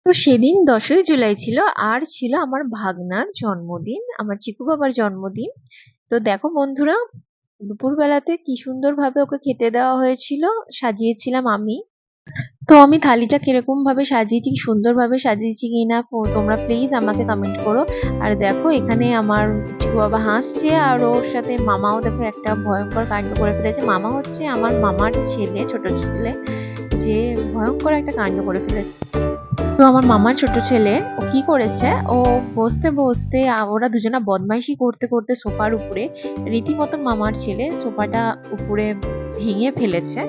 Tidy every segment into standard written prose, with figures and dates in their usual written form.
তো সেদিন 10ই জুলাই ছিল, আর ছিল আমার ভাগনার জন্মদিন, আমার চিকু বাবার জন্মদিন। তো দেখো বন্ধুরা, দুপুরবেলাতে কি সুন্দরভাবে ওকে খেতে দেওয়া হয়েছিল, সাজিয়েছিলাম আমি। তো আমি থালিটা কিরকম ভাবে সাজিয়েছি, কি সুন্দরভাবে সাজিয়েছি কিনা তোমরা প্লিজ আমাকে কমেন্ট করো। আর দেখো এখানে আমার চিকু বাবা হাসছে, আর ওর সাথে মামাও দেখো একটা ভয়ঙ্কর কাণ্ড করে ফেলেছে। মামা হচ্ছে আমার মামার ছেলে, ছোট ছেলে, যে ভয়ঙ্কর একটা কাণ্ড করে ফেলেছে। তো আমার মামার ছোট ছেলে ও কি করেছে, ও বসতে বসতে ওরা দুজনা বদমাইশি করতে করতে সোফার উপরে, রীতিমতন মামার ছেলে সোফাটা উপরে ভেঙে ফেলেছে।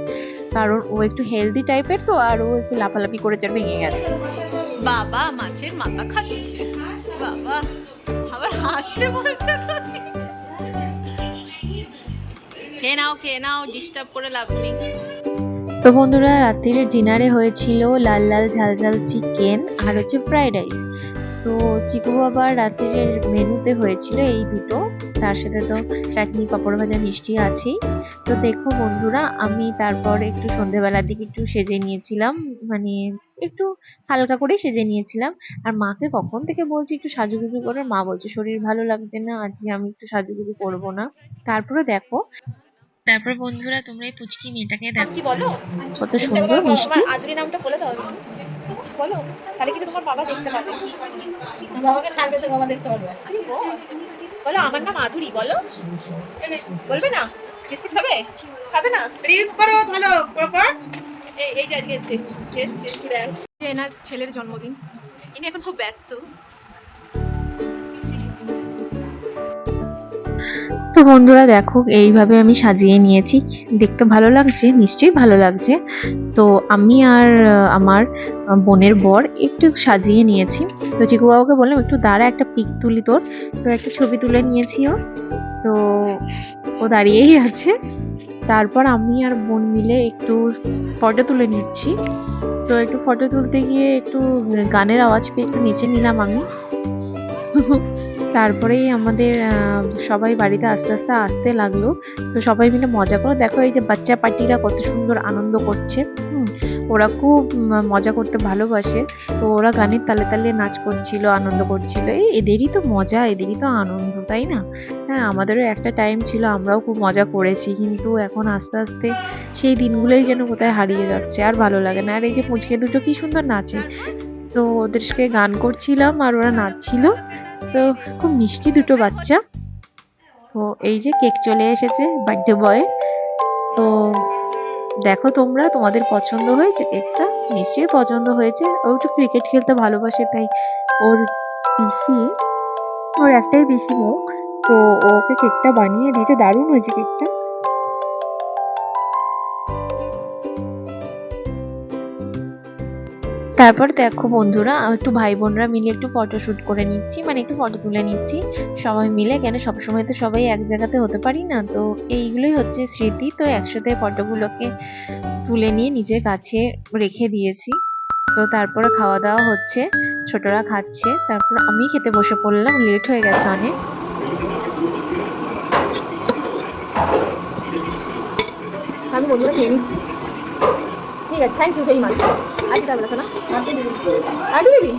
কারণ ও একটু হেলদি টাইপের, তো আর ও একটু লাফালাফি করেছে আর ভেঙে গেছে। বাবা মাছের মাথা খাচ্ছে, বাবা আবার হাসতে বলছে তো। খেয়ে নাও, ডিস্টার্ব করে লাভ নেই। তো বন্ধুরা, রাত্রিরে ডিনারে হয়েছিল লাল লাল ঝাল ঝাল চিকেন আর হচ্ছে ফ্রাইড রাইস। তো চিকু বাবার রাত্রিরের মেনুতে হয়েছিল এই দুটো, তার সাথে তো চাটনি, পাঁপড় ভাজা, মিষ্টি আছেই। তো দেখো বন্ধুরা, আমি তারপর একটু সন্ধেবেলার দিকে একটু সেজে নিয়েছিলাম, মানে একটু হালকা করে সেজে নিয়েছিলাম। আর মাকে কখন থেকে বলছি একটু সাজুগুজু করে, মা বলছে শরীর ভালো লাগছে না, আজকে আমি একটু সাজুগুজু করবো না। তারপরে দেখো, তারপর বন্ধুরা তোমরা এই পুচকি মেয়েটাকে দেখো, কি বলো, কত সুন্দর মিষ্টি। তোমার আদুরি নামটা বলে দাও, বলো, তাহলে কিন্তু তোমার বাবা দেখতে পাবে। বাবাকে ছাড়বে তো বাবা দেখতে পারবে। বলো আমার নাম আদুরি, বলো। বলবে না? বিস্কুট খাবে? খাবে না? রিলস করো ভালো প্রপার। এই যে আজকে এসছে ঘুরে। এনার ছেলের জন্মদিন, ইনি এখন খুব ব্যস্ত। তো বন্ধুরা দেখো, এইভাবে আমি সাজিয়ে নিয়েছি, দেখতে ভালো লাগছে, নিশ্চয়ই ভালো লাগছে। তো আমি আর আমার বোনের বর একটু সাজিয়ে নিয়েছি। তো চিকু বাবাকে বললাম একটু দাঁড়া, একটা পিক তুলি তোর। তো একটা ছবি তুলে নিয়েছি ও, তো ও দাঁড়িয়েই আছে। তারপর আমি আর বোন মিলে একটু ফটো তুলে নিচ্ছি। তো একটু ফটো তুলতে গিয়ে একটু গানের আওয়াজ পেয়ে একটু নেচে নিলাম আমি। তারপরেই আমাদের সবাই বাড়িতে আস্তে আস্তে আসতে লাগলো। তো সবাই মিলে মজা করে দেখো, এই যে বাচ্চা পার্টিরা কত সুন্দর আনন্দ করছে। ওরা খুব মজা করতে ভালোবাসে। তো ওরা গানের তালে তালে নাচ করছিল, আনন্দ করছিল। এদেরই তো মজা, এদেরই তো আনন্দ, তাই না? হ্যাঁ, আমাদেরও একটা টাইম ছিল, আমরাও খুব মজা করেছি, কিন্তু এখন আস্তে আস্তে সেই দিনগুলোই যেন কোথায় হারিয়ে যাচ্ছে, আর ভালো লাগে না। আর এই যে পুচকে দুটো কি সুন্দর নাচে, তো ওদেরকে গান করছিলাম আর ওরা নাচছিল। তো খুব মিষ্টি দুটো বাচ্চা। তো এই যে কেক চলে এসেছে বার্থডে বয়। তো দেখো তোমরা, তোমাদের পছন্দ হয়েছে কেকটা? নিশ্চয়ই পছন্দ হয়েছে। ও একটু ক্রিকেট খেলতে ভালোবাসে, তাই ওর পিসি, ওর একটাই পিসি মুখ, তো ওকে কেকটা বানিয়ে দিতে, দারুণ হয়েছে কেকটা। তারপর দেখো বন্ধুরা, একটু ভাই বোনরা মিলে একটু ফটোশুট করে নিচ্ছি, মানে একটু ফটো তুলে নিচ্ছি সবাই মিলে। কেন সবসময় তো সবাই এক জায়গাতে হতে পারি না, তো এইগুলোই হচ্ছে স্মৃতি। তো একসাথে ফটোগুলোকে তুলে নিয়ে নিজের কাছে রেখে দিয়েছি। তো তারপরে খাওয়া দাওয়া হচ্ছে, ছোটরা খাচ্ছে, তারপর আমি খেতে বসে পড়লাম, লেট হয়ে গেছে অনেক। আমি বন্ধুরা খেয়ে নিচ্ছি। ঠিক আছে, থ্যাংক ইউ ভেরি মাচ। আর কি বলেছো না? আর দিবি?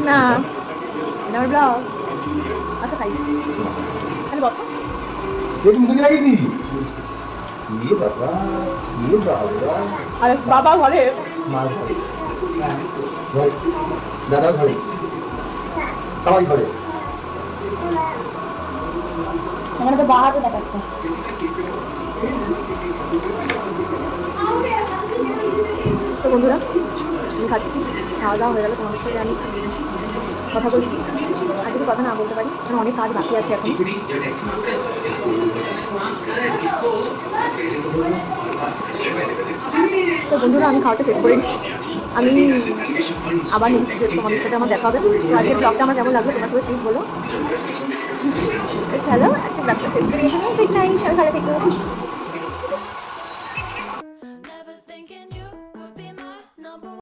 না, এটা আমার ব্লগ। আচ্ছা খাই, তাহলে বসো। আরে বাবা ঘরে, দাদা ঘরে, সবাই ঘরে। এখানে তো বাহাতে দেখাচ্ছে। তো বন্ধুরা আমি খাচ্ছি, খাওয়া দাওয়া হয়ে গেলে তোমাদের সাথে আমি কথা বলছি। আর কিছু কথা না বলতে পারি, কারণ অনেক কাজ বাকি আছে এখন। তো বন্ধুরা আমি খাওয়াটা শেষ করি, আমি আবার নেক্সট ভিডিও তোমাদের সাথে আমার দেখা হবে। তো আজকের ব্লগটা আমার কেমন লাগলো তোমার সাথে প্লিজ বলো। চলো একটা ব্লগটা শেষ করি এখানে। গুড নাইট, সবাই ভালো থেকো।